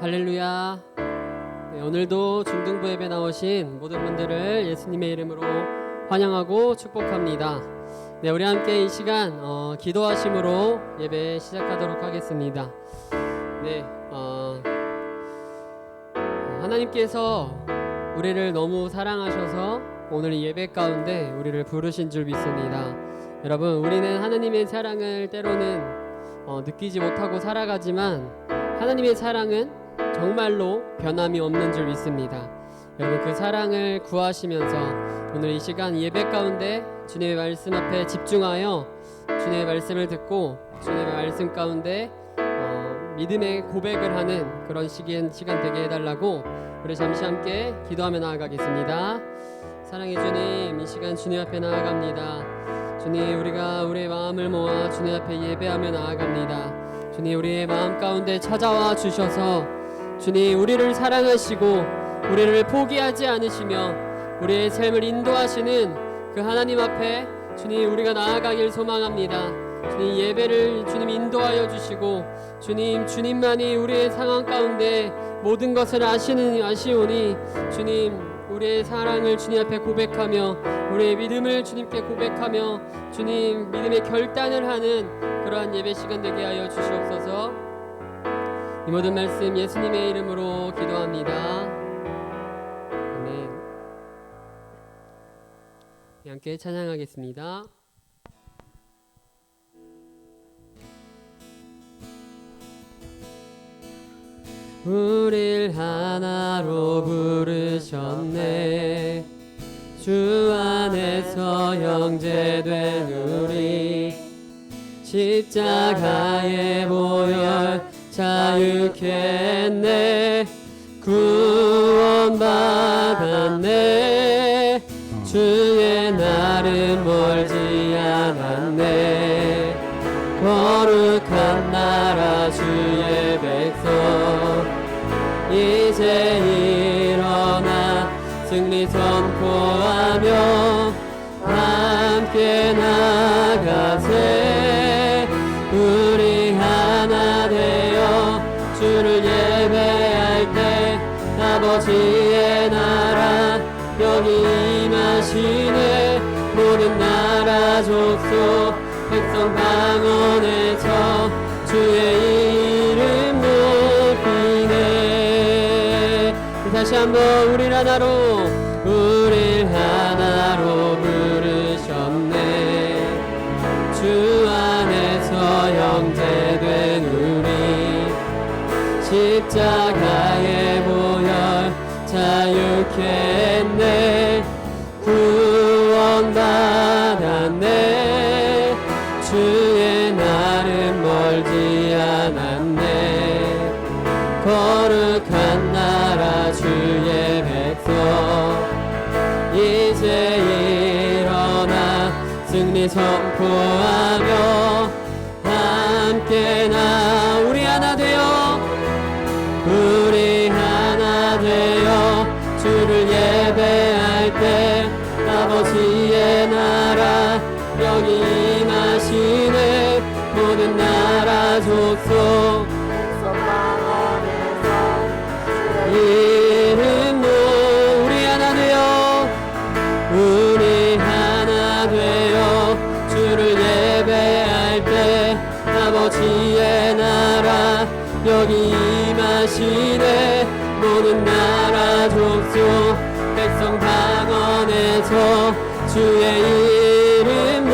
할렐루야. 네, 오늘도 중등부 예배 나오신 모든 분들을 예수님의 이름으로 환영하고 축복합니다. 네, 우리 함께 이 시간 기도하심으로 예배 시작하도록 하겠습니다. 네, 하나님께서 우리를 너무 사랑하셔서 오늘 이 예배 가운데 우리를 부르신 줄 믿습니다. 여러분, 우리는 하나님의 사랑을 때로는 느끼지 못하고 살아가지만 하나님의 사랑은 정말로 변함이 없는 줄 믿습니다. 여러분, 그 사랑을 구하시면서 오늘 이 시간 예배 가운데 주님의 말씀 앞에 집중하여 주님의 말씀을 듣고 주님의 말씀 가운데 믿음의 고백을 하는 그런 시간 되게 해달라고 우리 잠시 함께 기도하며 나아가겠습니다. 사랑의 주님, 이 시간 주님 앞에 나아갑니다. 주님, 우리가 우리의 마음을 모아 주님 앞에 예배하며 나아갑니다. 주님, 우리의 마음 가운데 찾아와 주셔서 주님, 우리를 사랑하시고 우리를 포기하지 않으시며 우리의 삶을 인도하시는 그 하나님 앞에 주님, 우리가 나아가길 소망합니다. 주님, 예배를 주님 인도하여 주시고 주님만이 우리의 상황 가운데 모든 것을 아시오니 주님, 우리의 사랑을 주님 앞에 고백하며 우리의 믿음을 주님께 고백하며 주님, 믿음의 결단을 하는 그러한 예배 시간 되게 하여 주시옵소서. 이 모든 말씀 예수님의 이름으로 기도합니다. 아멘. 함께 찬양하겠습니다. 우릴 하나로 부르셨네. 주 안에서 형제된 우리 십자가에 모여 자유케 구원받았네. 주의 날은 멀지 않았네. 거룩한 나라 주의 백성 이제 일어나 승리 선포하며 함께 나가세. 우리 하나 되어 주를 예배할 때 아버지의 나라 여기 임하시네. 모든 나라 족속 백성 방언에서 주의 이름 높이네. 다시 한번 우릴 하나로 부르셨네. 주 안에서 형제된 우리 십자가에 모여 자유케 했네. 구원받았네. 주의 날은 멀지 않았네. 거룩한 나라 주의 백성 이제 일어나 승리 선포하며 함께 우리 하나 되어 주를 예배할 때 아버지의 나라 여기 임하시네. 모든 나라 족속 이름 우리 하나 되어 주를 예배할 때 아버지의 나라 여기 임하시네. 모든 나라 족속 백성 방언에서 주의 이름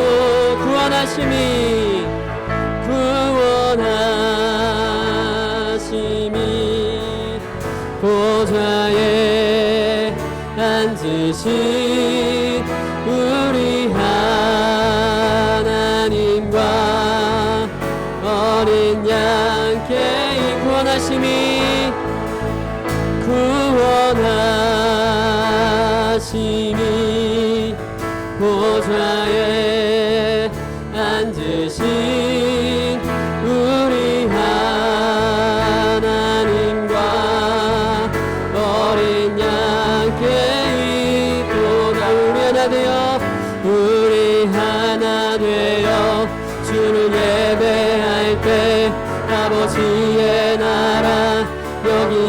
구원하심이 보좌에 앉으신 우리 하나님과 어린 양께 구원하심이 보좌에 앉으신 우리 하나님과 어린 양께 있도다. 우리 하나 되어 주를 예배할 때 아버지의 나라 여기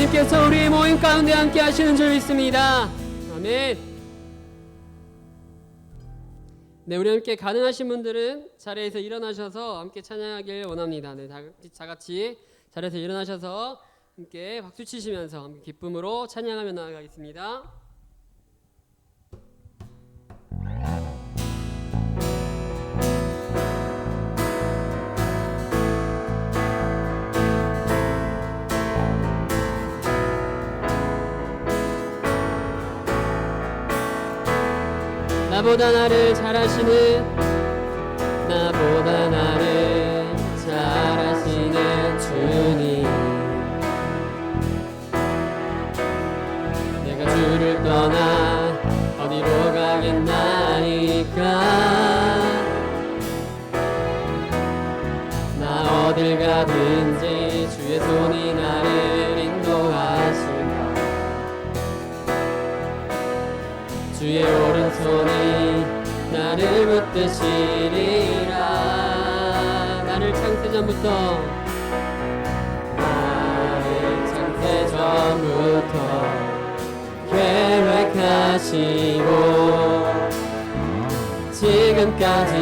주님께서 우리의 모임 가운데 함께 하시는 줄 믿습니다. 아멘. 네, 우리 함께 가능하신 분들은 자리에서 일어나셔서 함께 찬양하길 원합니다. 네, 다 같이 자리에서 일어나셔서 함께 박수 치시면서 함께 기쁨으로 찬양하며 나아가겠습니다. 나보다 나를 잘 아시는 주님, 내가 주를 떠나 어디로 가겠나이까. 나 어딜 가든지 주의 손이 나를 인도하시며 주의 오른손이 나를 붙드시리라. 나를 창세전부터 계획하시고 지금까지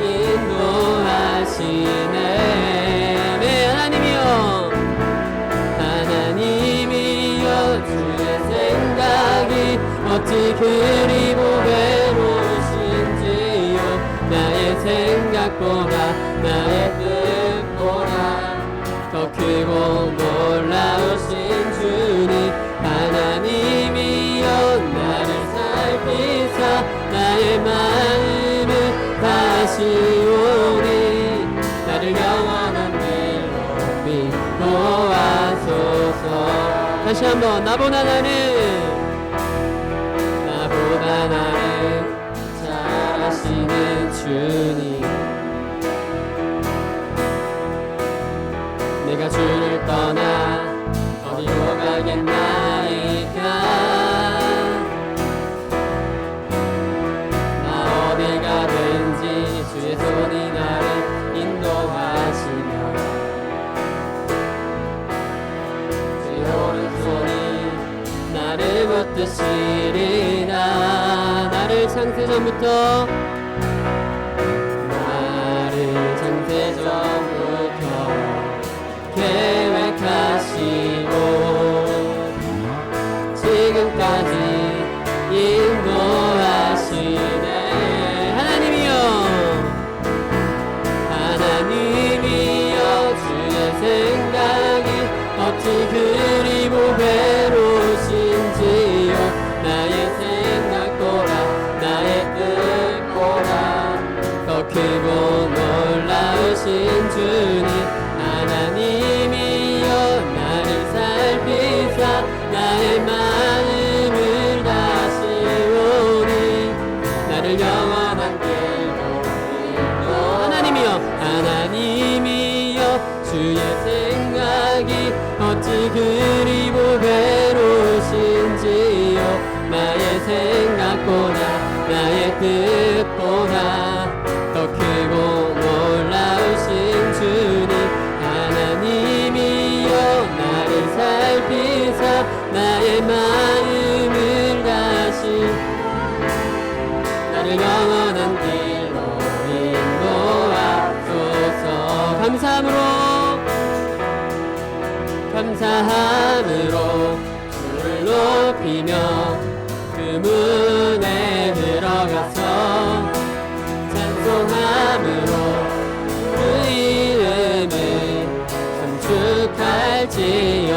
인도하시네. 네, 하나님이여 주의 생각이 어찌 그리 보배로우신지요. 나의 생각보다 나의 뜻보다 더 크고 놀라우신 주님, 하나님이여 나를 살피사 나의 마음을 다시오니 나를 영원한 길로 인도하소서. 다시 한번 나보다 나를 잘 아시는 주님, 내가 주를 떠나 어디로 가겠나이까. 나 어딜 가든지 주의 손이 나를 인도하시며 주의 오른손이 나를 붙드시리라. 나를 창세전부터 계획하시고 지금까지 인도하시네. 하나님이여 주의 생각이 어찌 그리 보배로우신지요. 나의 생각보다 나의 뜻보다 더 크고 놀라우신 주님, 하나님이여 나를 살피사 나의 마음을 다시오니 나를 영원한 길로 인도. 하나님이여 주의 생각이 어찌 그리 보배로우신지요. 나의 생각보다 나의 뜻보다 더 크고 놀라우신 주님, 하나님이여 나를 살피사 나의 마음을 다시 나를 영원한 길로 인도하소서. 감사함으로 주를 높이며 그 문에 들어가서 찬송함으로 그 이름을 감축할지요.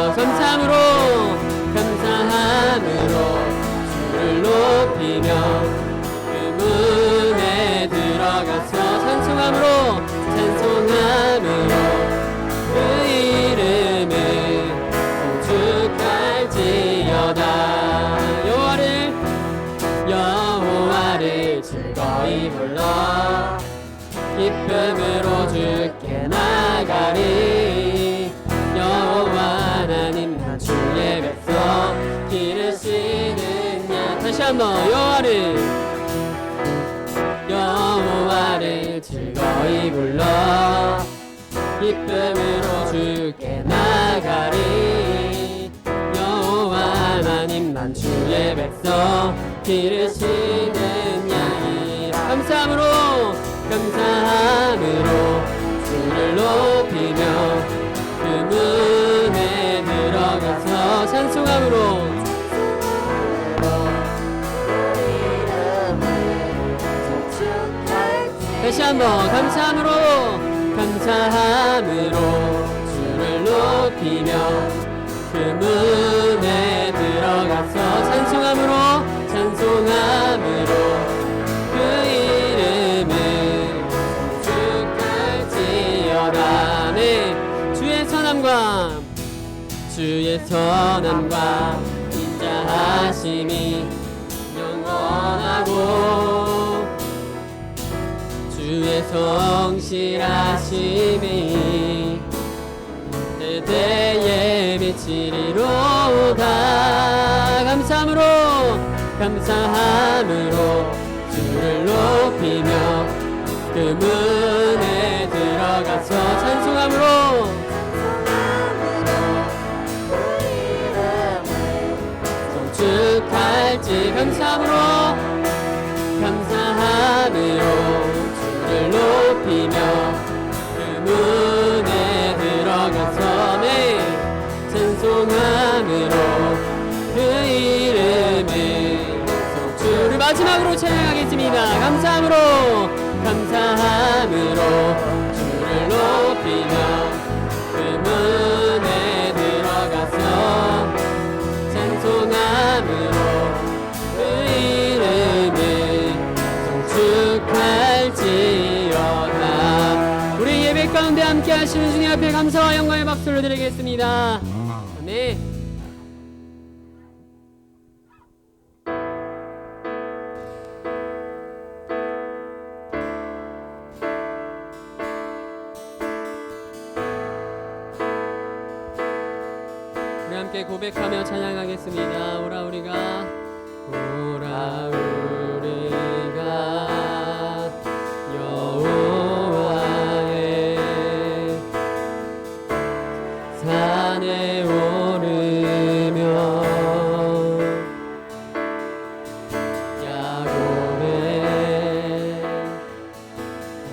감사함으로 주를 높이며 그 문에 들어가서 찬송함으로 그 이름을 감축할지어다. 여호와를 즐거이 불러 기쁨으로 주께 나가리. 여호와 하나님 주의 백성 기르시느냐. 다시 한번 여호와를 즐거이 불러 기쁨으로 주께 나가리. 난 주의 백성 기르시는 양이라. 감사함으로 주를 높이며 그 문에 들어가서 찬송함으로 다시 한번 감사함으로 주를 높이며 그 문에 들어가서 찬송함으로 그 이름을 축할지어다. 네, 주의 선함과 인자하심이 영원하고 주의 성실하심이 대대에 미치리로다. 감사함으로 주를 높이며 그 문에 들어가서 찬송함으로 성축할지. 감사함으로 주를 높이며 그 문에 들어가서 네 찬송함으로 그 이름을 성주를 마지막으로 찬양하겠습니다. 감사함으로 주를 높이며 그 문에 들어가서 찬송함으로 그 이름을 성축할지어다. 우리 예배 가운데 함께 하시는 주님 앞에 감사와 영광의 박수를 드리겠습니다. 네. 우리 함께 고백하며 찬양하겠습니다. 오라 우리가 여호와의 산에 오르며 야곱의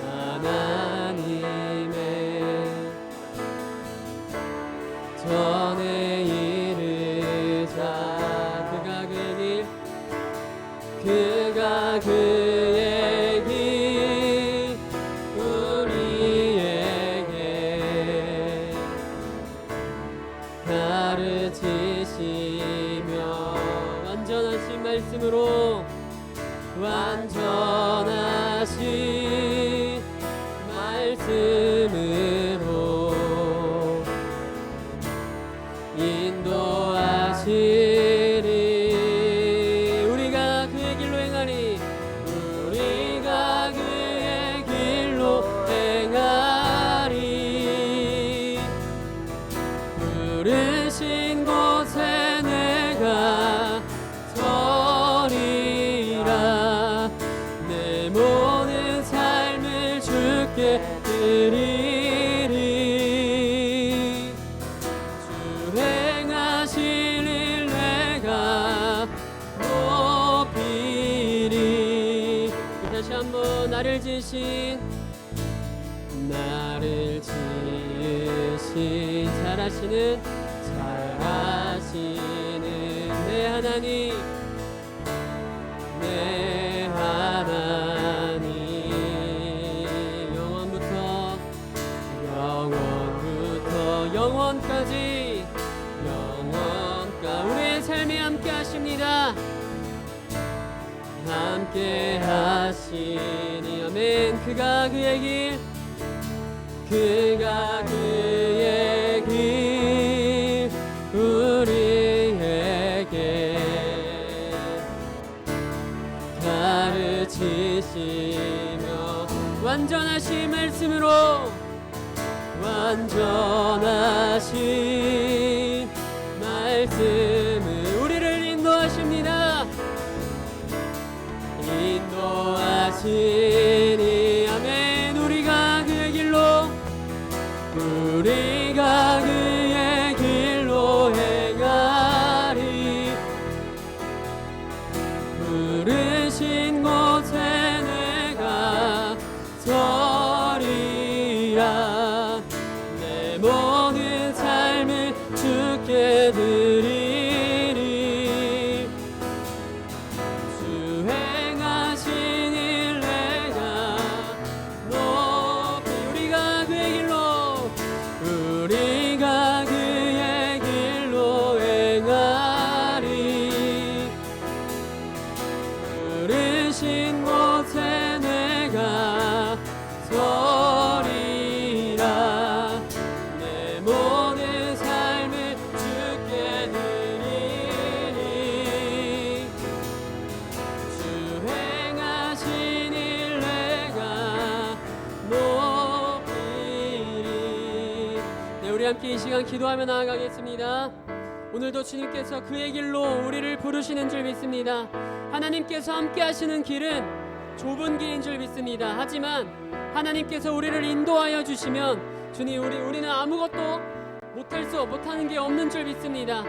하나님의 전에 이르자. 그가 그의 길 우리에게 가르치시며 완전하신 말씀으로 인도하시리. 우리가 그의 길로 행하리. 부르신 곳에 내가 서리라. 내 모든 삶을 주께 드리리. 주 행하실 일 내가 높이리. 다시 한번 나를 지으신 잘하시는 내 하나님, 내 하나님. 영원부터 영원까지 우리의 삶에 함께 하십니다. 함께 하시니 아멘. 그가 그의 길 우리에게 가르치시며 완전하신 말씀을 우리를 인도하시니 아멘. 우리가 그의 길로 행하리. 함께 이 시간 기도하며 나아가겠습니다. 오늘도 주님께서 그의 길로 우리를 부르시는 줄 믿습니다. 하나님께서 함께 하시는 길은 좁은 길인 줄 믿습니다. 하지만 하나님께서 우리를 인도하여 주시면 주님 우리는 아무것도 못하는 게 없는 줄 믿습니다.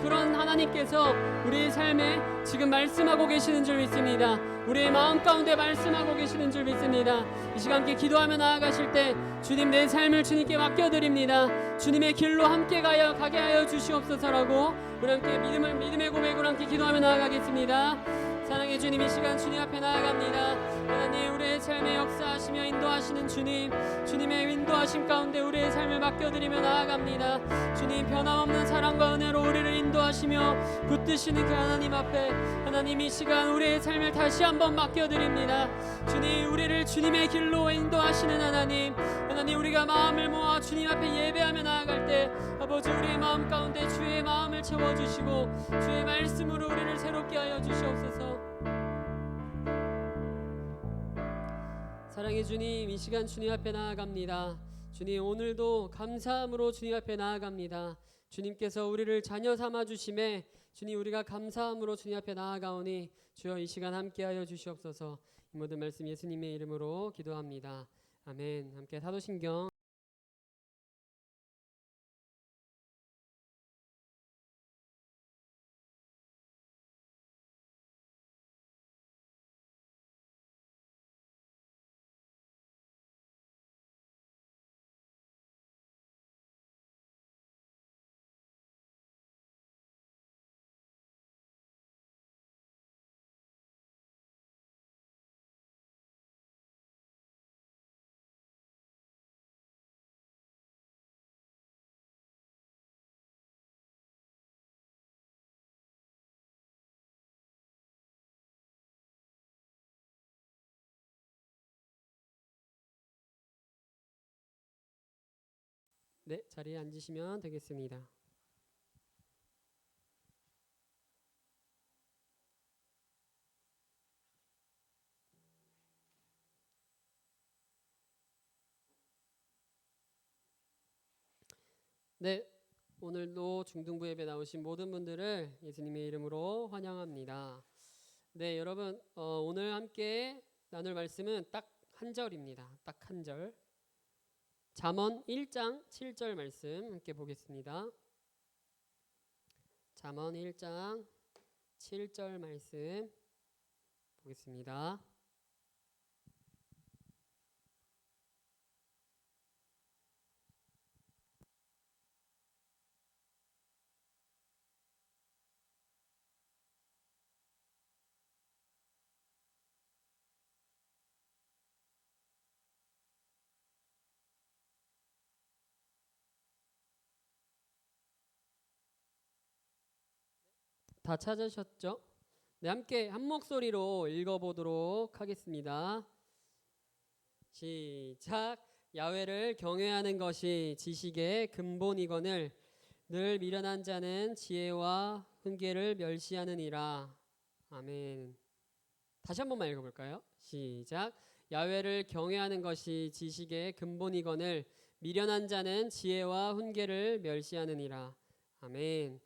그런 하나님께서 우리의 삶에 지금 말씀하고 계시는 줄 믿습니다. 우리의 마음 가운데 말씀하고 계시는 줄 믿습니다. 이 시간 함께 기도하며 나아가실 때 주님 내 삶을 주님께 맡겨드립니다. 주님의 길로 함께 가게 하여 주시옵소서라고 우리 함께 믿음의 고백으로 함께 기도하며 나아가겠습니다. 사랑의 주님, 이 시간 주님 앞에 나아갑니다. 하나님, 우리의 삶에 역사하시며 인도하시는 주님의 인도하심 가운데 우리의 삶을 맡겨드리며 나아갑니다. 주님, 변함없는 사랑과 은혜로 우리를 인도하시며 붙드시는 그 하나님 앞에 하나님, 이 시간 우리의 삶을 다시 한번 맡겨드립니다. 주님, 우리를 주님의 길로 인도하시는 하나님, 우리가 마음을 모아 주님 앞에 예배하며 나아갈 때 아버지, 우리의 마음 가운데 주의 마음을 채워주시고 주의 말씀으로 우리를 새롭게 하여 주시옵소서. 사랑의 주님, 이 시간 주님 앞에 나아갑니다. 주님, 오늘도 감사함으로 주님 앞에 나아갑니다. 주님께서 우리를 자녀 삼아 주심에 주님, 우리가 감사함으로 주님 앞에 나아가오니 주여 이 시간 함께하여 주시옵소서. 이 모든 말씀 예수님의 이름으로 기도합니다. 아멘. 함께 사도신경 자리에 앉으시면 되겠습니다. 오늘도 중등부 예배 나오신 모든 분들을 예수님의 이름으로 환영합니다. 여러분, 오늘 함께 나눌 말씀은 딱 한 절입니다. 딱 한 절. 잠언 1장 7절 말씀 함께 보겠습니다. 잠언 1장 7절 말씀 보겠습니다. 다 찾으셨죠? 함께 한 목소리로 읽어보도록 하겠습니다. 시작. 야훼를 경외하는 것이 지식의 근본이거늘 늘 미련한 자는 지혜와 훈계를 멸시하느니라. 아멘. 다시 한 번만 읽어볼까요? 시작. 야훼를 경외하는 것이 지식의 근본이거늘 미련한 자는 지혜와 훈계를 멸시하느니라. 아멘.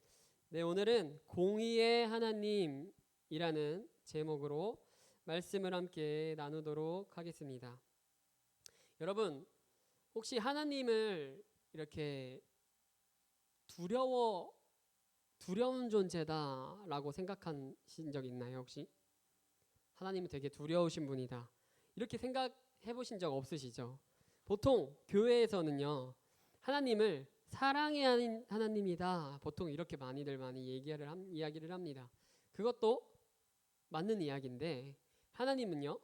오늘은 공의의 하나님이라는 제목으로 말씀을 함께 나누도록 하겠습니다. 여러분, 혹시 하나님을 이렇게 두려운 존재다라고 생각하신 적 있나요? 혹시 하나님은 되게 두려우신 분이다 이렇게 생각해 보신 적 없으시죠? 보통 교회에서는요, 하나님을 사랑의 하나님이다 보통 이렇게 많이 이야기를 합니다. 그것도 맞는 이야기인데 하나님은요,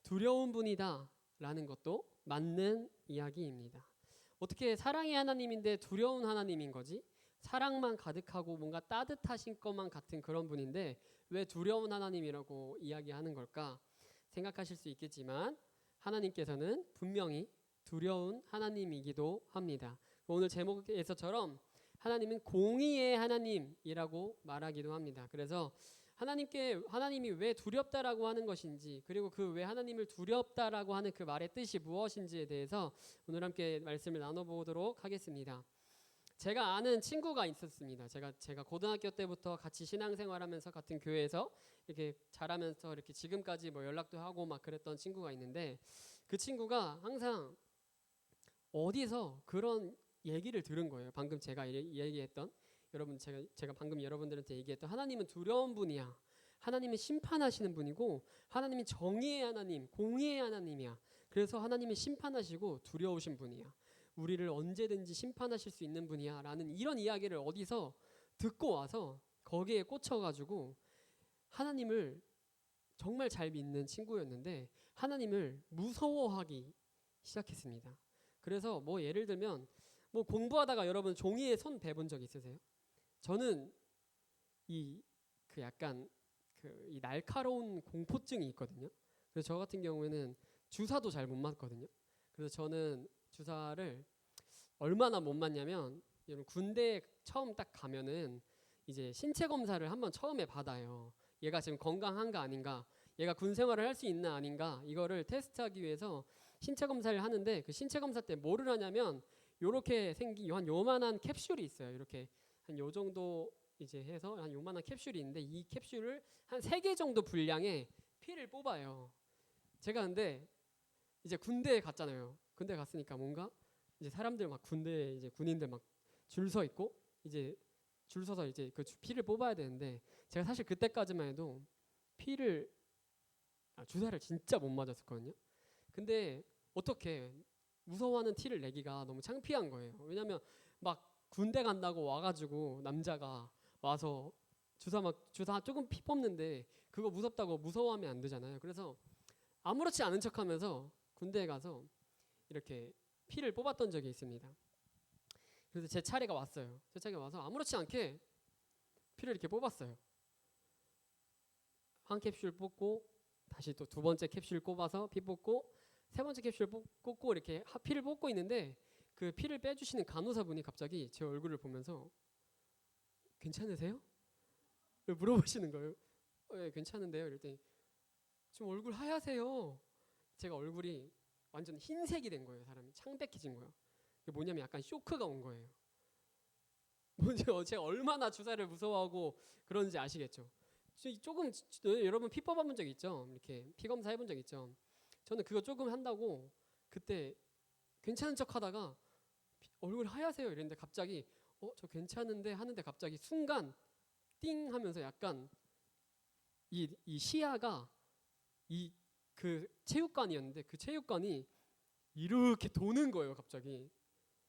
두려운 분이다 라는 것도 맞는 이야기입니다. 어떻게 사랑의 하나님인데 두려운 하나님인 거지? 사랑만 가득하고 뭔가 따뜻하신 것만 같은 그런 분인데 왜 두려운 하나님이라고 이야기하는 걸까 생각하실 수 있겠지만, 하나님께서는 분명히 두려운 하나님이기도 합니다. 오늘 제목에서처럼 하나님은 공의의 하나님이라고 말하기도 합니다. 그래서 하나님이 왜 두렵다라고 하는 것인지, 그리고 그 왜 하나님을 두렵다라고 하는 그 말의 뜻이 무엇인지에 대해서 오늘 함께 말씀을 나눠보도록 하겠습니다. 제가 아는 친구가 있었습니다. 제가 고등학교 때부터 같이 신앙생활하면서 같은 교회에서 이렇게 자라면서 이렇게 지금까지 뭐 연락도 하고 막 그랬던 친구가 있는데, 그 친구가 항상 어디서 그런 얘기를 들은 거예요. 방금 제가 얘기했던, 여러분 제가 방금 여러분들한테 얘기했던 하나님은 두려운 분이야. 하나님은 심판하시는 분이고 하나님은 정의의 하나님, 공의의 하나님이야. 그래서 하나님은 심판하시고 두려우신 분이야. 우리를 언제든지 심판하실 수 있는 분이야 라는 이런 이야기를 어디서 듣고 와서 거기에 꽂혀가지고 하나님을 정말 잘 믿는 친구였는데 하나님을 무서워하기 시작했습니다. 그래서 뭐 예를 들면 뭐 공부하다가 여러분 종이에 손 대본 적 있으세요? 저는 이 날카로운 공포증이 있거든요. 그래서 저 같은 경우에는 주사도 잘 못 맞거든요. 그래서 저는 주사를 얼마나 못 맞냐면, 여러분 군대에 처음 딱 가면은 이제 신체 검사를 한번 처음에 받아요. 얘가 지금 건강한가 아닌가, 얘가 군 생활을 할 수 있나 아닌가, 이거를 테스트하기 위해서 신체 검사를 하는데, 그 신체 검사 때 뭐를 하냐면 요렇게 생긴 한 요만한 캡슐이 있어요. 이렇게 한 요 정도 이제 해서 한 요만한 캡슐이 있는데, 이 캡슐을 한 3개 정도 분량의 피를 뽑아요. 제가 근데 이제 군대에 갔잖아요. 군대 갔으니까 뭔가 이제 사람들 막 군대 이제 군인들 막 줄 서 있고 이제 줄 서서 이제 그 피를 뽑아야 되는데, 제가 사실 그때까지만 해도 주사를 진짜 못 맞았었거든요. 근데 어떻게 무서워하는 티를 내기가 너무 창피한 거예요. 왜냐면 막 군대 간다고 와가지고 남자가 와서 주사 조금 피 뽑는데 그거 무섭다고 무서워하면 안 되잖아요. 그래서 아무렇지 않은 척하면서 군대에 가서 이렇게 피를 뽑았던 적이 있습니다. 그래서 제 차례가 왔어요. 제 차례가 와서 아무렇지 않게 피를 이렇게 뽑았어요. 한 캡슐 뽑고 다시 또 두 번째 캡슐 꼽아서 피 뽑고 세 번째 캡슐 뽑고 이렇게 피를 뽑고 있는데, 그 피를 빼주시는 간호사분이 갑자기 제 얼굴을 보면서 괜찮으세요? 물어보시는 거예요. 네, 괜찮은데요. 이랬더니 지금 얼굴 하얗세요. 제가 얼굴이 완전 흰색이 된 거예요. 사람이 창백해진 거예요. 이게 뭐냐면 약간 쇼크가 온 거예요. 먼저 제가 얼마나 주사를 무서워하고 그런지 아시겠죠? 조금 여러분 피 뽑아본 적 있죠? 이렇게 피 검사 해본 적 있죠? 저는 그거 조금 한다고 그때 괜찮은 척하다가 얼굴 하얗세요 이랬는데 갑자기 저 괜찮은데 하는데 갑자기 순간 띵 하면서 약간 이 시야가 그 체육관이었는데 그 체육관이 이렇게 도는 거예요. 갑자기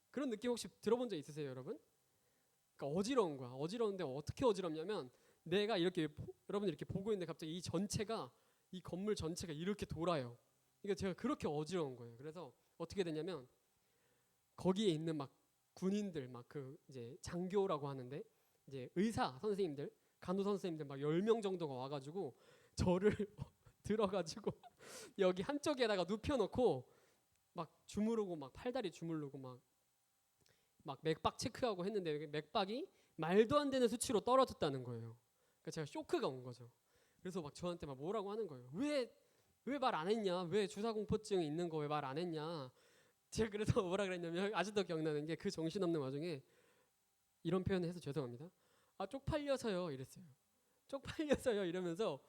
그런 느낌 혹시 들어본 적 있으세요, 여러분? 그러니까 어지러운 거야. 어지러운데 어떻게 어지럽냐면 내가 이렇게 여러분이 이렇게 보고 있는데 갑자기 이 건물 전체가 이렇게 돌아요. 그러니까 제가 그렇게 어지러운 거예요. 그래서 어떻게 되냐면 거기에 있는 막 군인들 막 그 이제 장교라고 하는데 이제 의사 선생님들, 간호사 선생님들 막 10명 정도가 와가지고 저를 들어가지고 여기 한쪽에다가 눕혀놓고 막 주무르고 막 팔다리 주무르고 막 맥박 체크하고 했는데 맥박이 말도 안 되는 수치로 떨어졌다는 거예요. 그러니까 제가 쇼크가 온 거죠. 그래서 막 저한테 막 뭐라고 하는 거예요. 왜 말 안 했냐? 왜 주사 공포증이 있는 거 왜 말 안 했냐? 제가 그래서 뭐라 그랬냐면 아직도 기억나는 게 그 정신없는 와중에 이런 표현을 해서 죄송합니다. 쪽팔려서요 이랬어요. 쪽팔려서요 이러면서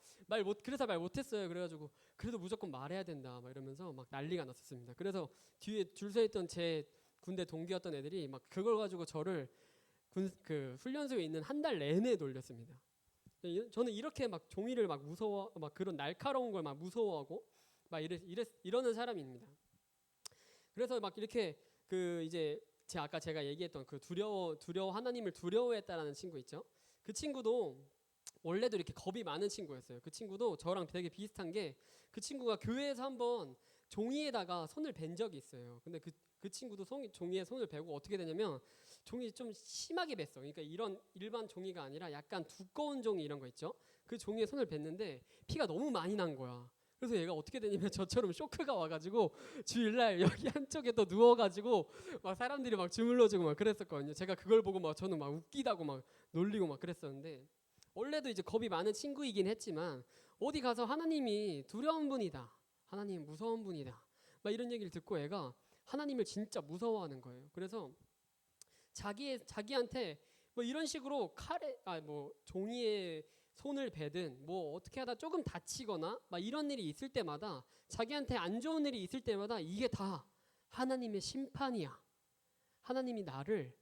그래서 말 못했어요. 그래가지고 그래도 무조건 말해야 된다 막 이러면서 막 난리가 났었습니다. 그래서 뒤에 줄 서 있던 제 군대 동기였던 애들이 막 그걸 가지고 저를 그 훈련소에 있는 한 달 내내 놀렸습니다. 저는 이렇게 막 종이를 막 막 그런 날카로운 걸 막 무서워하고 막 이러는 사람입니다. 그래서 막 이렇게 그 이제 아까 제가 얘기했던 그 하나님을 두려워했다라는 친구 있죠. 그 친구도 원래도 이렇게 겁이 많은 친구였어요. 그 친구도 저랑 되게 비슷한 게, 그 친구가 교회에서 한번 종이에다가 손을 벤 적이 있어요. 근데 그 친구도 종이에 손을 베고 어떻게 되냐면 종이 좀 심하게 뱄어. 그러니까 이런 일반 종이가 아니라 약간 두꺼운 종이 이런 거 있죠. 그 종이에 손을 뱄는데 피가 너무 많이 난 거야. 그래서 얘가 어떻게 되냐면 저처럼 쇼크가 와가지고 주일날 여기 한쪽에 또 누워가지고 막 사람들이 막 주물러주고 막 그랬었거든요. 제가 그걸 보고 막 저는 막 웃기다고 막 놀리고 막 그랬었는데, 원래도 이제 겁이 많은 친구이긴 했지만 어디 가서 하나님이 두려운 분이다, 하나님 무서운 분이다, 막 이런 얘기를 듣고 애가 하나님을 진짜 무서워하는 거예요. 그래서 자기한테 뭐 이런 식으로 뭐 종이에 손을 베든 뭐 어떻게 하다 조금 다치거나 막 이런 일이 있을 때마다, 자기한테 안 좋은 일이 있을 때마다 이게 다 하나님의 심판이야, 하나님이 나를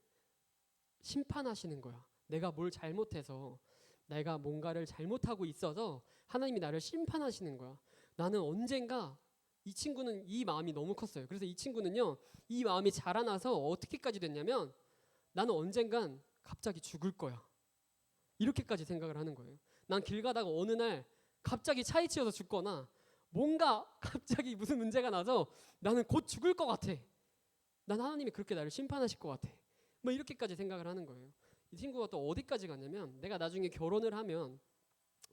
심판하시는 거야, 내가 뭘 잘못해서, 내가 뭔가를 잘못하고 있어서 하나님이 나를 심판하시는 거야. 나는 언젠가, 이 친구는 이 마음이 너무 컸어요. 그래서 이 친구는요, 이 마음이 자라나서 어떻게까지 됐냐면, 나는 언젠간 갑자기 죽을 거야, 이렇게까지 생각을 하는 거예요. 난 길 가다가 어느 날 갑자기 차에 치여서 죽거나 뭔가 갑자기 무슨 문제가 나서 나는 곧 죽을 것 같아, 난 하나님이 그렇게 나를 심판하실 것 같아, 뭐 이렇게까지 생각을 하는 거예요. 이 친구가 또 어디까지 갔냐면, 내가 나중에 결혼을 하면,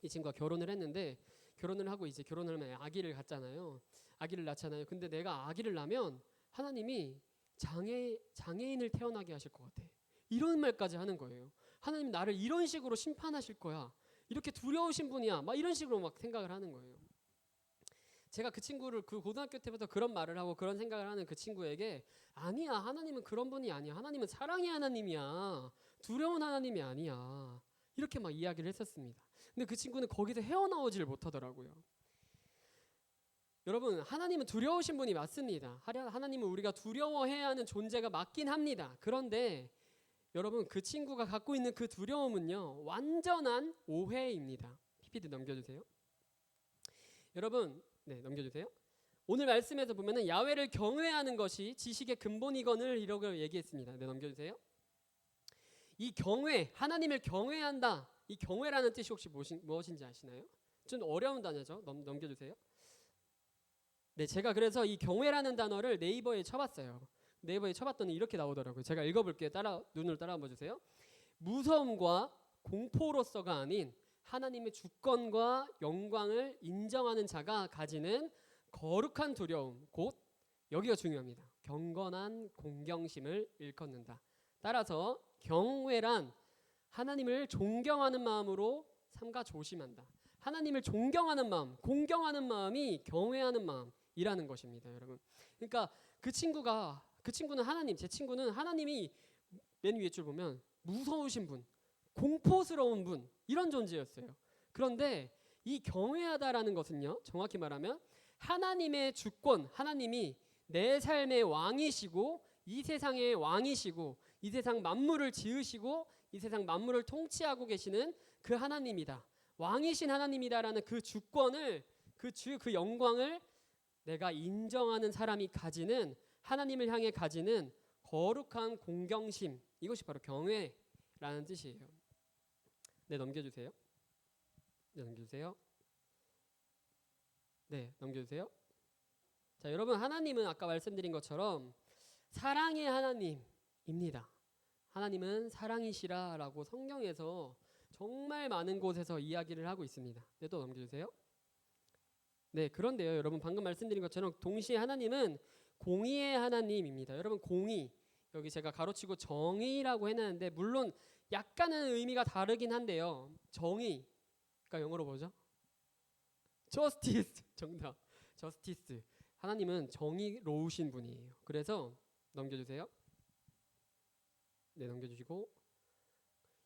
이 친구가 결혼을 했는데 결혼을 하고 이제 결혼을 하면 아기를 갖잖아요. 아기를 낳잖아요. 근데 내가 아기를 낳으면 하나님이 장애인을 태어나게 하실 것 같아, 이런 말까지 하는 거예요. 하나님 나를 이런 식으로 심판하실 거야, 이렇게 두려우신 분이야, 막 이런 식으로 막 생각을 하는 거예요. 제가 그 친구를, 그 고등학교 때부터 그런 말을 하고 그런 생각을 하는 그 친구에게, 아니야, 하나님은 그런 분이 아니야, 하나님은 사랑의 하나님이야, 두려운 하나님이 아니야, 이렇게 막 이야기를 했었습니다. 근데 그 친구는 거기서 헤어나오지를 못하더라고요. 여러분, 하나님은 두려우신 분이 맞습니다. 하나님은 우리가 두려워해야 하는 존재가 맞긴 합니다. 그런데 여러분, 그 친구가 갖고 있는 그 두려움은요, 완전한 오해입니다. PPT 넘겨주세요. 여러분, 네, 넘겨주세요. 오늘 말씀에서 보면은 야훼를 경외하는 것이 지식의 근본이거늘 이라고 얘기했습니다. 네, 넘겨주세요. 이 경외, 하나님을 경외한다, 이 경외라는 뜻이 혹시 무엇인지 아시나요? 좀 어려운 단어죠. 넘겨주세요. 네, 제가 그래서 이 경외라는 단어를 네이버에 쳐봤어요. 네이버에 쳐봤더니 이렇게 나오더라고요. 제가 읽어볼게요. 눈으로 따라 한번 주세요. 무서움과 공포로서가 아닌 하나님의 주권과 영광을 인정하는 자가 가지는 거룩한 두려움, 곧 여기가 중요합니다. 경건한 공경심을 일컫는다. 따라서 경외란 하나님을 존경하는 마음으로 삼가 조심한다. 하나님을 존경하는 마음, 공경하는 마음이 경외하는 마음이라는 것입니다, 여러분. 그러니까 그 친구는 하나님, 제 친구는 하나님이 맨 위에 줄 보면 무서우신 분, 공포스러운 분, 이런 존재였어요. 그런데 이 경외하다라는 것은요, 정확히 말하면 하나님의 주권, 하나님이 내 삶의 왕이시고 이 세상의 왕이시고 이 세상 만물을 지으시고 이 세상 만물을 통치하고 계시는 그 하나님이다, 왕이신 하나님이다라는 그 주권을, 그 영광을 내가 인정하는 사람이 가지는, 하나님을 향해 가지는 거룩한 공경심, 이것이 바로 경외라는 뜻이에요. 네, 넘겨주세요. 네, 넘겨주세요. 네, 넘겨주세요. 자, 여러분, 하나님은 아까 말씀드린 것처럼 사랑의 하나님입니다. 하나님은 사랑이시라라고 성경에서 정말 많은 곳에서 이야기를 하고 있습니다. 네, 또 넘겨주세요. 네, 그런데요, 여러분, 방금 말씀드린 것처럼 동시에 하나님은 공의의 하나님입니다. 여러분, 공의, 여기 제가 가로치고 정의라고 해놨는데 물론 약간은 의미가 다르긴 한데요. 정의, 그러니까 영어로 뭐죠? justice, 정답. justice. 하나님은 정의로우신 분이에요. 그래서 넘겨주세요. 네, 넘겨주시고,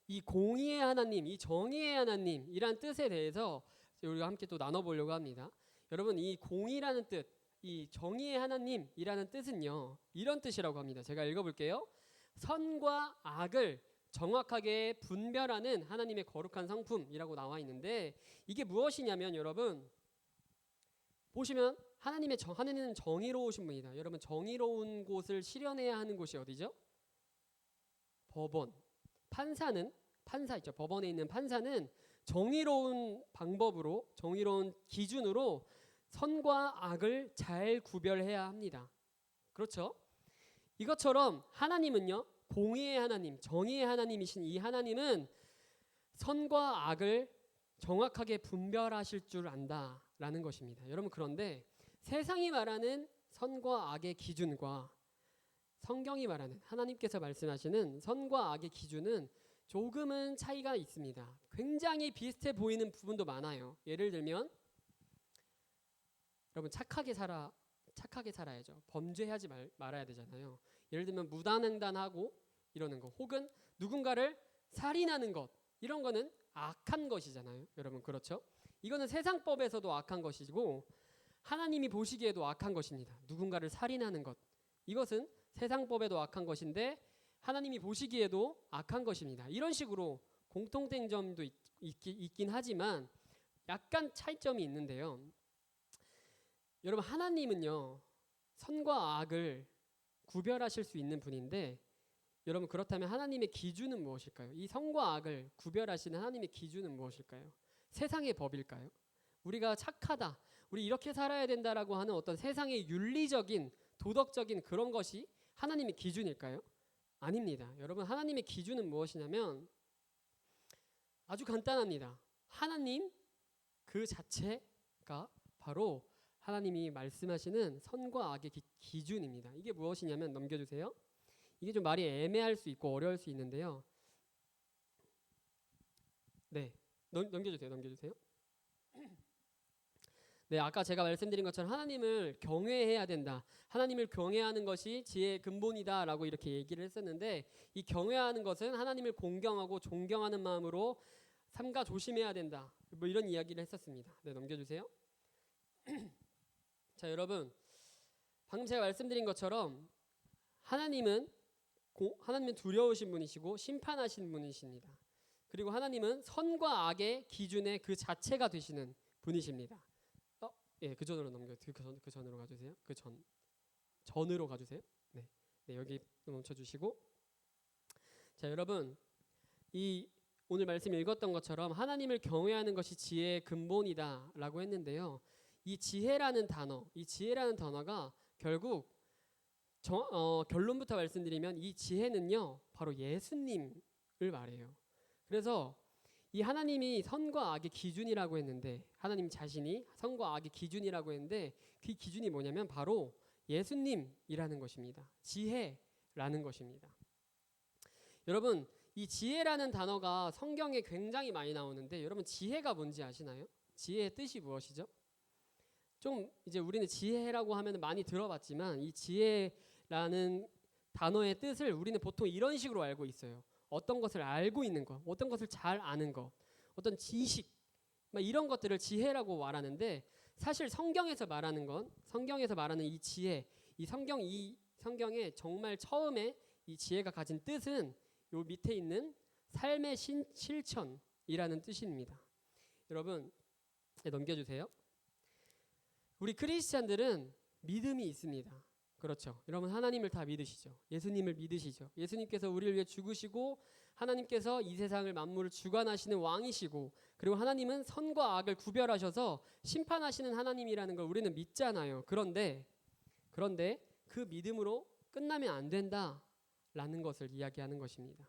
이 공의의 하나님, 이 정의의 하나님이란 뜻에 대해서 우리가 함께 또 나눠보려고 합니다. 여러분, 이 공의라는 뜻, 이 정의의 하나님이라는 뜻은요, 이런 뜻이라고 합니다. 제가 읽어볼게요. 선과 악을 정확하게 분별하는 하나님의 거룩한 성품이라고 나와 있는데, 이게 무엇이냐면, 여러분 보시면 하나님은 정의로우신 분이다. 여러분, 정의로운 곳을 실현해야 하는 곳이 어디죠? 법원. 판사 있죠. 법원에 있는 판사는 정의로운 방법으로, 정의로운 기준으로 선과 악을 잘 구별해야 합니다. 그렇죠? 이것처럼 하나님은요, 공의의 하나님, 정의의 하나님이신 이 하나님은 선과 악을 정확하게 분별하실 줄 안다라는 것입니다. 여러분, 그런데 세상이 말하는 선과 악의 기준과 성경이 말하는, 하나님께서 말씀하시는 선과 악의 기준은 조금은 차이가 있습니다. 굉장히 비슷해 보이는 부분도 많아요. 예를 들면 여러분 착하게 살아야죠. 범죄하지 말아야 되잖아요. 예를 들면 무단횡단하고 이러는 거, 혹은 누군가를 살인하는 것, 이런 거는 악한 것이잖아요. 여러분 그렇죠? 이거는 세상법에서도 악한 것이고 하나님이 보시기에도 악한 것입니다. 누군가를 살인하는 것, 이것은 세상법에도 악한 것인데 하나님이 보시기에도 악한 것입니다. 이런 식으로 공통된 점도 있긴 하지만 약간 차이점이 있는데요. 여러분 하나님은요 선과 악을 구별하실 수 있는 분인데, 여러분 그렇다면 하나님의 기준은 무엇일까요? 이 선과 악을 구별하시는 하나님의 기준은 무엇일까요? 세상의 법일까요? 우리가 착하다, 우리 이렇게 살아야 된다라고 하는 어떤 세상의 윤리적인 도덕적인 그런 것이 하나님의 기준일까요? 아닙니다. 여러분 하나님의 기준은 무엇이냐면 아주 간단합니다. 하나님 그 자체가 바로 하나님이 말씀하시는 선과 악의 기준입니다. 이게 무엇이냐면, 넘겨주세요. 이게 좀 말이 애매할 수 있고 어려울 수 있는데요. 네, 넘겨주세요. 네, 아까 제가 말씀드린 것처럼 하나님을 경외해야 된다. 하나님을 경외하는 것이 지혜의 근본이다라고 이렇게 얘기를 했었는데, 이 경외하는 것은 하나님을 공경하고 존경하는 마음으로 삼가 조심해야 된다. 뭐 이런 이야기를 했었습니다. 네, 넘겨주세요. 자, 여러분 방금 제가 말씀드린 것처럼 하나님은 두려우신 분이시고 심판하신 분이십니다. 그리고 하나님은 선과 악의 기준의 그 자체가 되시는 분이십니다. 예, 그 전으로 그 전으로 가주세요. 전으로 가주세요. 네, 여기 멈춰주시고, 자, 여러분 이 오늘 말씀 읽었던 것처럼 하나님을 경외하는 것이 지혜의 근본이다라고 했는데요. 이 지혜라는 단어가 결국 결론부터 말씀드리면 이 지혜는요 바로 예수님을 말해요. 그래서 이 하나님이 선과 악의 기준이라고 했는데, 하나님 자신이 선과 악의 기준이라고 했는데 그 기준이 뭐냐면 바로 예수님이라는 것입니다. 지혜라는 것입니다. 여러분 이 지혜라는 단어가 성경에 굉장히 많이 나오는데, 여러분 지혜가 뭔지 아시나요? 지혜의 뜻이 무엇이죠? 좀 이제 우리는 지혜라고 하면 많이 들어봤지만 이 지혜라는 단어의 뜻을 우리는 보통 이런 식으로 알고 있어요. 어떤 것을 알고 있는 것, 어떤 것을 잘 아는 것, 어떤 지식, 이런 것들을 지혜라고 말하는데, 사실 성경에서 말하는 이 지혜, 이 성경에 정말 처음에 이 지혜가 가진 뜻은 요 밑에 있는 삶의 실천이라는 뜻입니다. 여러분 넘겨주세요. 우리 크리스찬들은 믿음이 있습니다. 그렇죠. 여러분 하나님을 다 믿으시죠. 예수님을 믿으시죠. 예수님께서 우리를 위해 죽으시고 하나님께서 이 세상을 만물을 주관하시는 왕이시고, 그리고 하나님은 선과 악을 구별하셔서 심판하시는 하나님이라는 걸 우리는 믿잖아요. 그런데 그 믿음으로 끝나면 안 된다라는 것을 이야기하는 것입니다.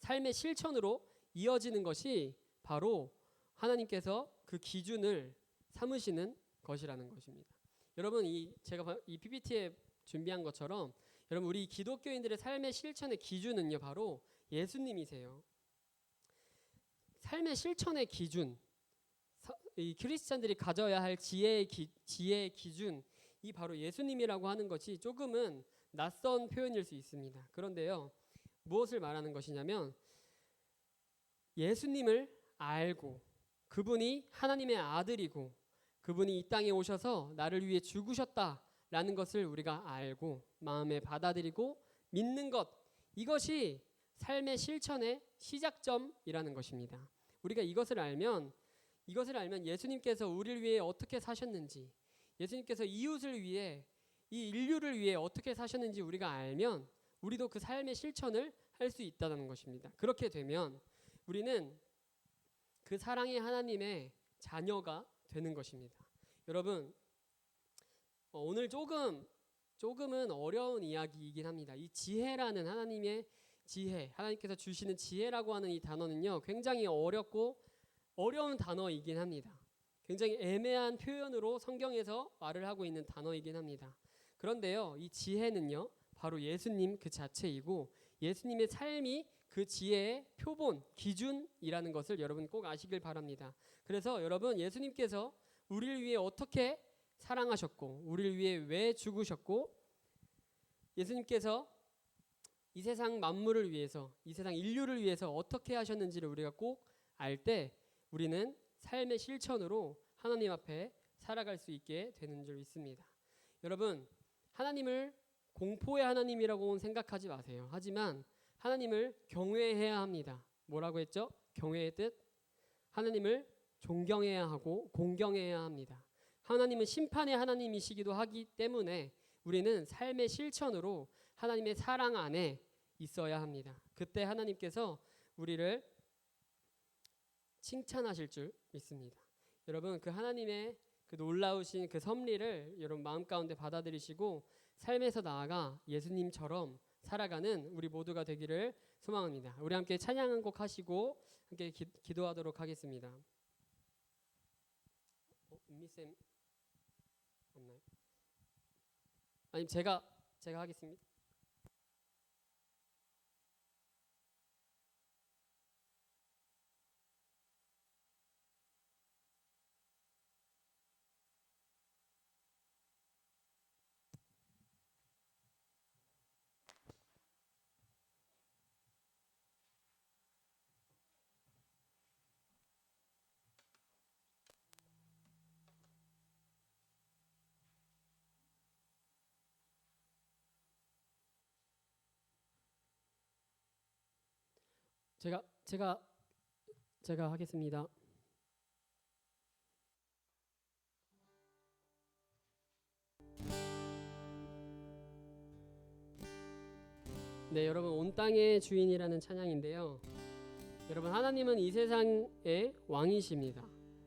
삶의 실천으로 이어지는 것이 바로 하나님께서 그 기준을 삼으시는 것이라는 것입니다. 여러분 제가 이 PPT에 준비한 것처럼 여러분 우리 기독교인들의 삶의 실천의 기준은요 바로 예수님이세요. 삶의 실천의 기준, 이 크리스찬들이 가져야 할 지혜의 기준, 이 바로 예수님이라고 하는 것이 조금은 낯선 표현일 수 있습니다. 그런데요 무엇을 말하는 것이냐면, 예수님을 알고 그분이 하나님의 아들이고 그분이 이 땅에 오셔서 나를 위해 죽으셨다라는 것을 우리가 알고 마음에 받아들이고 믿는 것, 이것이 삶의 실천의 시작점이라는 것입니다. 우리가 이것을 알면 예수님께서 우리를 위해 어떻게 사셨는지, 예수님께서 이웃을 위해, 이 인류를 위해 어떻게 사셨는지 우리가 알면 우리도 그 삶의 실천을 할 수 있다는 것입니다. 그렇게 되면 우리는 그 사랑의 하나님의 자녀가 되는 것입니다. 여러분 오늘 조금은 어려운 이야기이긴 합니다. 이 지혜라는 하나님의 지혜, 하나님께서 주시는 지혜라고 하는 이 단어는요 굉장히 어렵고 어려운 단어이긴 합니다. 굉장히 애매한 표현으로 성경에서 말을 하고 있는 단어이긴 합니다. 그런데요 이 지혜는요 바로 예수님 그 자체이고 예수님의 삶이 그 지혜의 표본, 기준이라는 것을 여러분 꼭 아시길 바랍니다. 그래서 여러분, 예수님께서 우리를 위해 어떻게 사랑하셨고, 우리를 위해 왜 죽으셨고, 예수님께서 이 세상 만물을 위해서, 이 세상 인류를 위해서 어떻게 하셨는지를 우리가 꼭 알 때 우리는 삶의 실천으로 하나님 앞에 살아갈 수 있게 되는 줄 믿습니다. 여러분, 하나님을 공포의 하나님이라고는 생각하지 마세요. 하지만 하나님을 경외해야 합니다. 뭐라고 했죠? 경외의 뜻? 하나님을 존경해야 하고 공경해야 합니다. 하나님은 심판의 하나님이시기도 하기 때문에 우리는 삶의 실천으로 하나님의 사랑 안에 있어야 합니다. 그때 하나님께서 우리를 칭찬하실 줄 믿습니다. 여러분, 그 하나님의 그 놀라우신 그 섭리를 여러분 마음 가운데 받아들이시고 삶에서 나아가 예수님처럼 살아가는 우리 모두가 되기를 소망합니다. 우리 함께 찬양 한 곡 하시고 함께 기도하도록 하겠습니다. 은미쌤 없나요? 아니면 제가 하겠습니다. 제가 하겠습니다. 네, 여러분, 온 땅의 주인이라는 찬양인데요. 여러분, 하나님은 이 세상의 왕이십니다.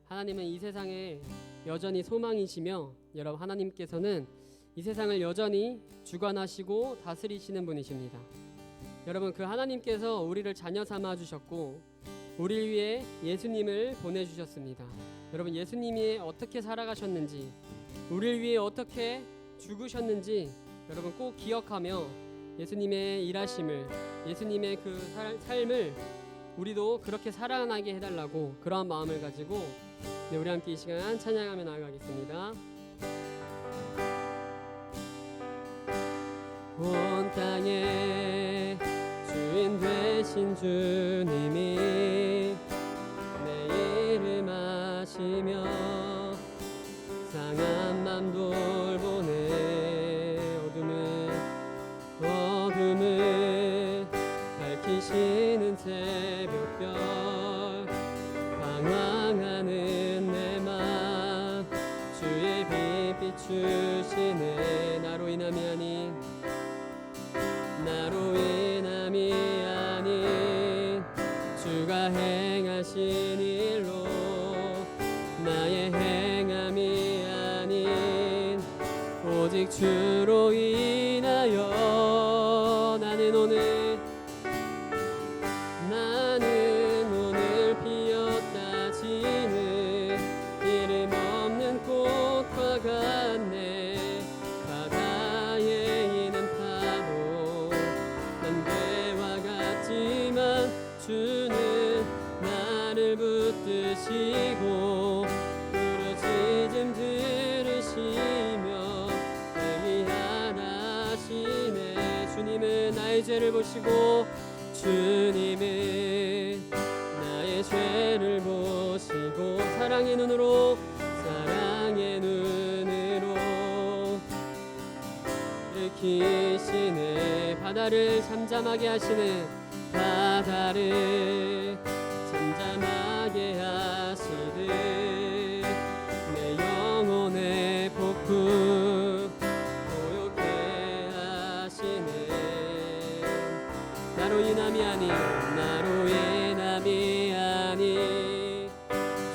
하나님은 이 세상에 여전히 소망이시며, 여러분, 하나님께서는 이 세상을 여전히 주관하시고 다스리시는 분이십니다. 여러분, 그 하나님께서 우리를 자녀 삼아 주셨고 우리를 위해 예수님을 보내주셨습니다. 여러분, 예수님이 어떻게 살아가셨는지, 우리를 위해 어떻게 죽으셨는지 여러분 꼭 기억하며 예수님의 일하심을, 예수님의 그 삶을 우리도 그렇게 살아나게 해달라고 그러한 마음을 가지고 우리 함께 이 시간 찬양하며 나아가겠습니다. 온 땅에 주인 되신 주님이 내 이름 아시며 상한 맘 돌보네. 어둠을 밝히시는 새벽별, 방황하는 내 맘 주의 빛 비추시네. 나로 인함이 아닌 주가 행하신 일로, 나의 행함이 아닌 오직 주로 인하여 나는 오늘 피었다 지는 이름 없는 꽃과 같네. 바다에 있는 파도 난 배와 같지만 주는 나를 붙드시고 부르짖음 들으시며 회개하라시네. 주님은 나의 죄를 보시고, 주님은 나의 죄를 보시고 사랑의 눈으로 일으키시네. 바다를 잠잠하게 하시는, 바다를 잠잠하게 하시듯 내 영혼의 폭풍 고요케 하시네. 나로 인함이 아닌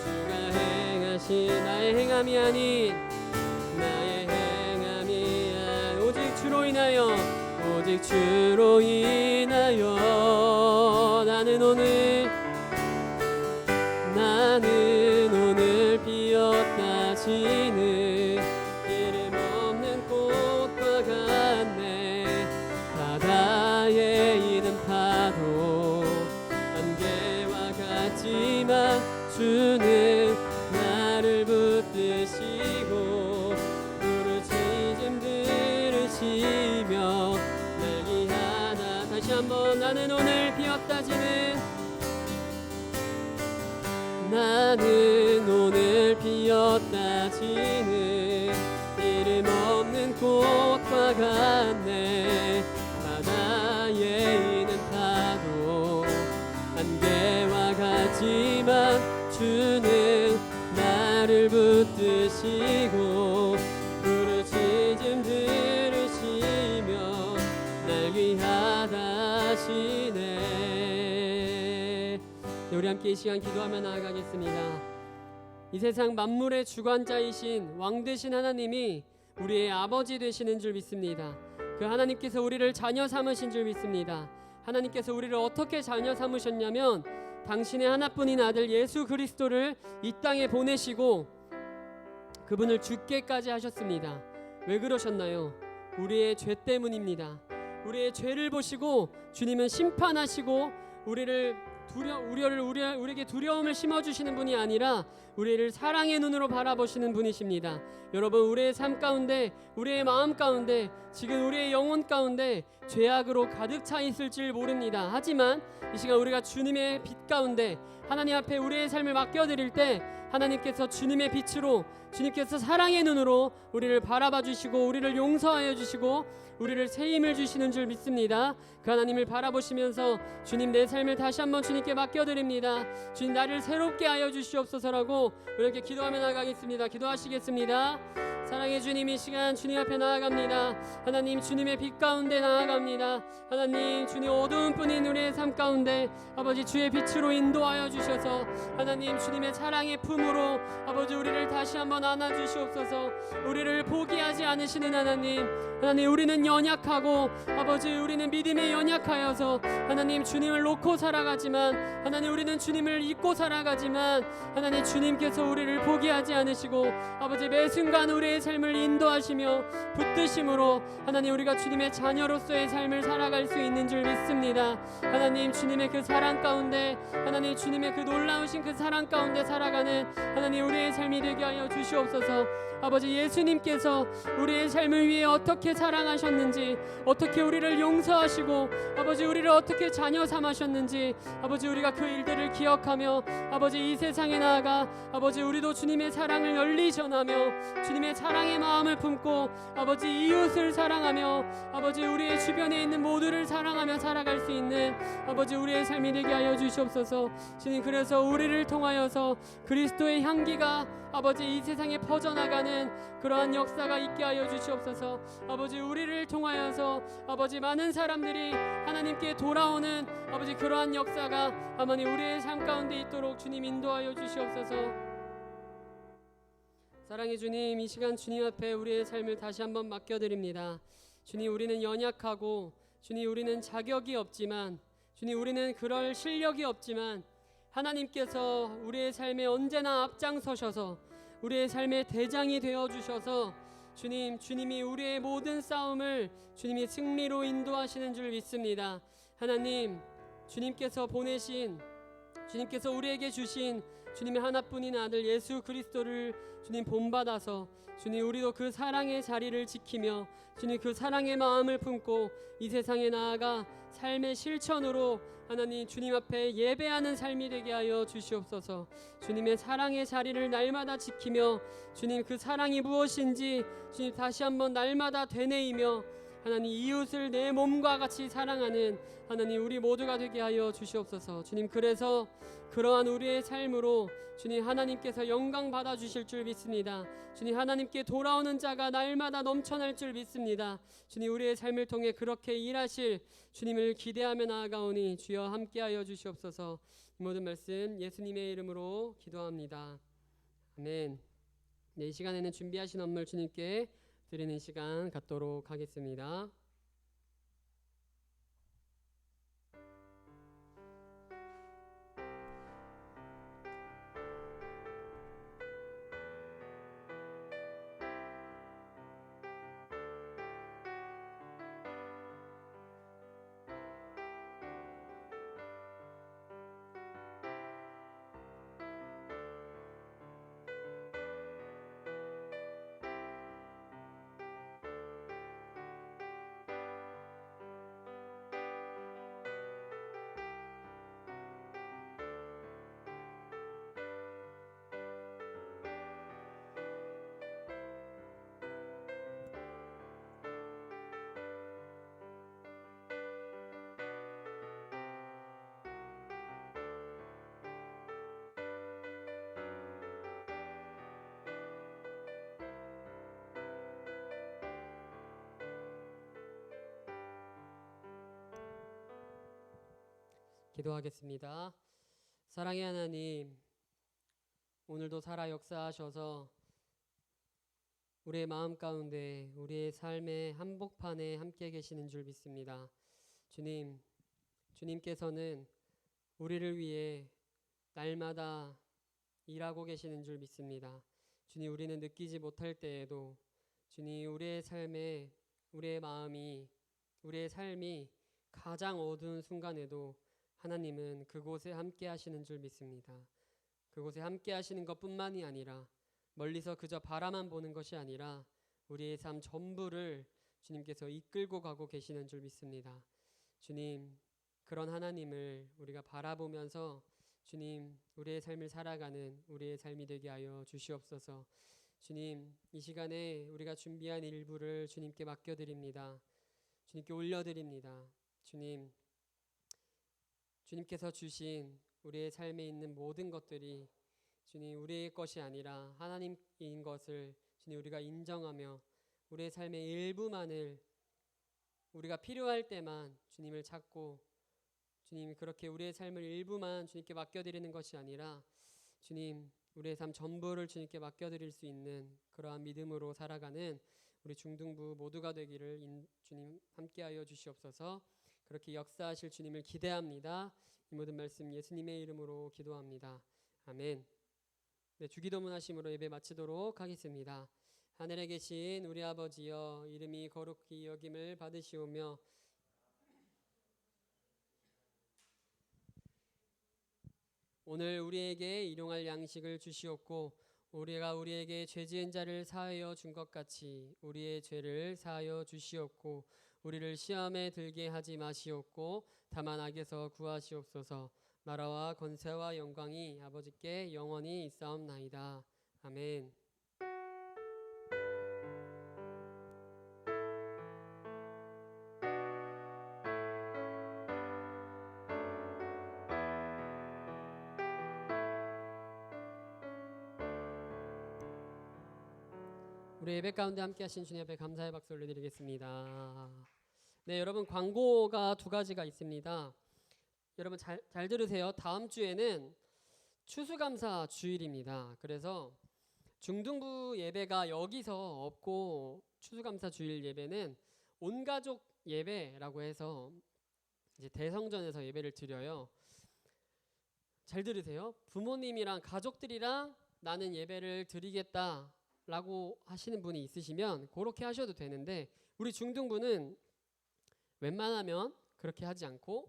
주가 행하신, 나의 행함이 아닌 오직 주로 인하여 나는 오늘 피었다 지는 이름 없는 꽃과 같네. 바다에 있는 파도 한번 나는 오늘 비었다지는 나는 오늘 비었다지는 이름 없는 꽃과 같네. 바다에 있는 파도 안개와 같지만 주는 나를 붙드시고 부르짖음 들으시며 날 귀하다시네. 우리 함께 이 시간 기도하며 나아가겠습니다. 이 세상 만물의 주관자이신 왕 되신 하나님이 우리의 아버지 되시는 줄 믿습니다. 그 하나님께서 우리를 자녀 삼으신 줄 믿습니다. 하나님께서 우리를 어떻게 자녀 삼으셨냐면 당신의 하나뿐인 아들 예수 그리스도를 이 땅에 보내시고 그분을 죽게까지 하셨습니다. 왜 그러셨나요? 우리의 죄 때문입니다. 우리의 죄를 보시고 주님은 심판하시고 우리에게 두려움을 심어주시는 분이 아니라 우리를 사랑의 눈으로 바라보시는 분이십니다. 여러분, 우리의 삶 가운데, 우리의 마음 가운데, 지금 우리의 영혼 가운데 죄악으로 가득 차 있을지 모릅니다. 하지만 이 시간 우리가 주님의 빛 가운데 하나님 앞에 우리의 삶을 맡겨드릴 때 하나님께서 주님의 빛으로, 주님께서 사랑의 눈으로 우리를 바라봐 주시고 우리를 용서하여 주시고 우리를 새 힘을 주시는 줄 믿습니다. 그 하나님을 바라보시면서 주님, 내 삶을 다시 한번 주님께 맡겨드립니다. 주님, 나를 새롭게 하여 주시옵소서라고 이렇게 기도하며 나가겠습니다. 기도하시겠습니다. 사랑의 주님, 이 시간 주님 앞에 나아갑니다. 하나님, 주님의 빛 가운데 나아갑니다. 하나님, 주님 어두운 뿐인 우리의 삶 가운데 아버지 주의 빛으로 인도하여 주셔서 하나님, 주님의 사랑의 품으로 아버지 우리를 다시 한번 안아주시옵소서. 우리를 포기하지 않으시는 하나님, 하나님, 우리는 연약하고 아버지 우리는 믿음에 연약하여서 하나님 주님을 놓고 살아가지만, 하나님 우리는 주님을 잊고 살아가지만 하나님 주님께서 우리를 포기하지 않으시고 아버지 매 순간 우리의 삶을 인도하시며 붙드심으로 하나님 우리가 주님의 자녀로서의 삶을 살아갈 수 있는 줄 믿습니다. 하나님, 주님의 그 사랑 가운데, 하나님 주님의 그 놀라우신 그 사랑 가운데 살아가는 하나님 우리의 삶이 되게 하여 주시옵소서. 아버지, 예수님께서 우리의 삶을 위해 어떻게 사랑하셨는지, 어떻게 우리를 용서하시고 아버지 우리를 어떻게 자녀 삼으셨는지 아버지 우리가 그 일들을 기억하며 아버지 이 세상에 나아가 아버지 우리도 주님의 사랑을 널리 전하며 주님의 사랑의 마음을 품고 아버지 이웃을 사랑하며 아버지 우리의 주변에 있는 모두를 사랑하며 살아갈 수 있는 아버지 우리의 삶이 되게 하여 주시옵소서. 주님, 그래서 우리를 통하여서 그리스도의 향기가 아버지 이 세상에 퍼져나가는 그러한 역사가 있게 하여 주시옵소서. 아버지, 우리를 통하여서 아버지 많은 사람들이 하나님께 돌아오는 아버지 그러한 역사가 하나님 우리의 삶 가운데 있도록 주님 인도하여 주시옵소서. 사랑의 주님, 이 시간 주님 앞에 우리의 삶을 다시 한번 맡겨드립니다. 주님, 우리는 연약하고 주님 우리는 자격이 없지만, 주님 우리는 그럴 실력이 없지만 하나님께서 우리의 삶에 언제나 앞장서셔서 우리의 삶의 대장이 되어주셔서 주님이 우리의 모든 싸움을 주님이 승리로 인도하시는 줄 믿습니다. 하나님, 주님께서 보내신, 주님께서 우리에게 주신 주님의 하나뿐인 아들 예수 그리스도를 주님 본받아서 주님 우리도 그 사랑의 자리를 지키며 주님 그 사랑의 마음을 품고 이 세상에 나아가 삶의 실천으로 하나님 주님 앞에 예배하는 삶이 되게 하여 주시옵소서. 주님의 사랑의 자리를 날마다 지키며 주님 그 사랑이 무엇인지 주님 다시 한번 날마다 되뇌이며 하나님 이웃을 내 몸과 같이 사랑하는 하나님 우리 모두가 되게 하여 주시옵소서. 주님, 그래서 그러한 우리의 삶으로 주님 하나님께서 영광 받아 주실 줄 믿습니다. 주님, 하나님께 돌아오는 자가 날마다 넘쳐날 줄 믿습니다. 주님, 우리의 삶을 통해 그렇게 일하실 주님을 기대하며 나아가오니 주여 함께하여 주시옵소서. 이 모든 말씀 예수님의 이름으로 기도합니다. 아멘. 이 시간에는 준비하신 업무를 주님께 드리는 시간 갖도록 하겠습니다. 기도하겠습니다. 사랑의 하나님, 오늘도 살아 역사하셔서 우리의 마음 가운데 우리의 삶의 한복판에 함께 계시는 줄 믿습니다. 주님, 주님께서는 우리를 위해 날마다 일하고 계시는 줄 믿습니다. 주님, 우리는 느끼지 못할 때에도 주님, 우리의 삶에 우리의 마음이 우리의 삶이 가장 어두운 순간에도 하나님은 그곳에 함께 하시는 줄 믿습니다. 그곳에 함께 하시는 것뿐만이 아니라 멀리서 그저 바라만 보는 것이 아니라 우리의 삶 전부를 주님께서 이끌고 가고 계시는 줄 믿습니다. 주님, 그런 하나님을 우리가 바라보면서 주님, 우리의 삶을 살아가는 우리의 삶이 되게 하여 주시옵소서. 주님, 이 시간에 우리가 준비한 일부를 주님께 맡겨드립니다. 주님께 올려드립니다. 주님, 주님께서 주신 우리의 삶에 있는 모든 것들이 주님, 우리의 것이 아니라 하나님인 것을 주님, 우리가 인정하며 우리의 삶의 일부만을 우리가 필요할 때만 주님을 찾고 주님, 그렇게 우리의 삶을 일부만 주님께 맡겨드리는 것이 아니라 주님, 우리의 삶 전부를 주님께 맡겨드릴 수 있는 그러한 믿음으로 살아가는 우리 중등부 모두가 되기를 주님 함께하여 주시옵소서. 그렇게 역사하실 주님을 기대합니다. 이 모든 말씀 예수님의 이름으로 기도합니다. 아멘. 네, 주기도문 하심으로 예배 마치도록 하겠습니다. 하늘에 계신 우리 아버지여, 이름이 거룩히 여김을 받으시오며 오늘 우리에게 일용할 양식을 주시옵고 우리가 우리에게 죄 지은 자를 사하여 준 것 같이 우리의 죄를 사하여 주시옵고 우리를 시험에 들게 하지 마시옵고 다만 악에서 구하시옵소서. 나라와 권세와 영광이 아버지께 영원히 있사옵나이다. 아멘. 우리 예배 가운데 함께 하신 주님 앞에 감사의 박수 올려드리겠습니다. 네, 여러분 광고가 두 가지가 있습니다. 여러분 잘 들으세요. 다음 주에는 추수감사 주일입니다. 그래서 중등부 예배가 여기서 없고 추수감사 주일 예배는 온가족 예배라고 해서 이제 대성전에서 예배를 드려요. 잘 들으세요. 부모님이랑 가족들이랑 나는 예배를 드리겠다 라고 하시는 분이 있으시면 그렇게 하셔도 되는데 우리 중등부는 웬만하면 그렇게 하지 않고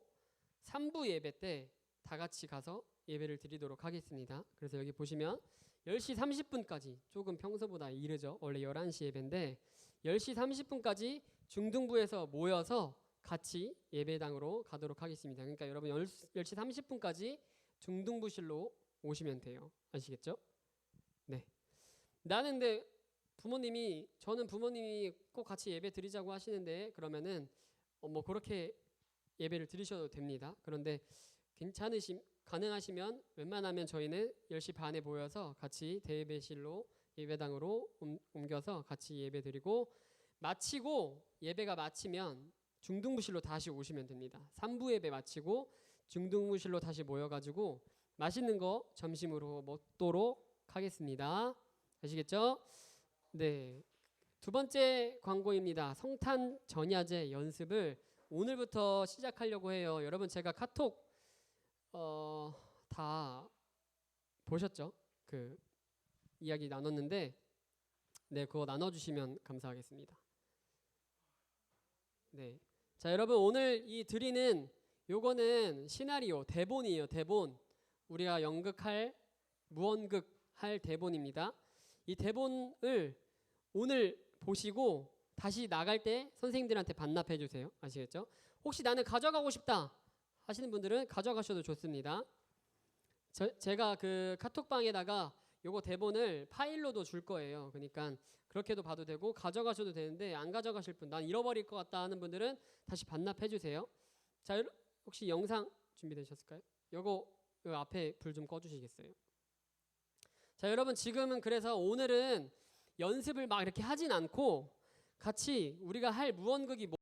3부 예배 때 다 같이 가서 예배를 드리도록 하겠습니다. 그래서 여기 보시면 10시 30분까지 조금 평소보다 이르죠. 원래 11시 예배인데 10시 30분까지 중등부에서 모여서 같이 예배당으로 가도록 하겠습니다. 그러니까 여러분 10시 30분까지 중등부실로 오시면 돼요. 아시겠죠? 네. 나는 근데 저는 부모님이 꼭 같이 예배 드리자고 하시는데 그러면은 뭐 그렇게 예배를 드리셔도 됩니다. 그런데 가능하시면 웬만하면 저희는 10시 반에 모여서 같이 대예배실로 예배당으로 옮겨서 같이 예배 드리고 마치고 예배가 마치면 중등부실로 다시 오시면 됩니다. 3부 예배 마치고 중등부실로 다시 모여가지고 맛있는 거 점심으로 먹도록 하겠습니다. 아시겠죠? 네. 두 번째 광고입니다. 성탄 전야제 연습을 오늘부터 시작하려고 해요. 여러분 제가 카톡 다 보셨죠? 그 이야기 나눴는데 네, 그거 나눠주시면 감사하겠습니다. 네. 자, 여러분 오늘 이 드리는 요거는 시나리오, 대본이에요. 대본. 우리가 연극할 무언극 할 대본입니다. 이 대본을 오늘 보시고 다시 나갈 때 선생님들한테 반납해 주세요. 아시겠죠? 혹시 나는 가져가고 싶다 하시는 분들은 가져가셔도 좋습니다. 제가 그 카톡방에다가 요거 대본을 파일로도 줄 거예요. 그러니까 그렇게도 봐도 되고 가져가셔도 되는데 안 가져가실 분, 난 잃어버릴 것 같다 하는 분들은 다시 반납해 주세요. 자, 혹시 영상 준비되셨을까요? 요거 앞에 불 좀 꺼주시겠어요? 자, 여러분 지금은 그래서 오늘은 연습을 막 이렇게 하진 않고 같이 우리가 할 무언극이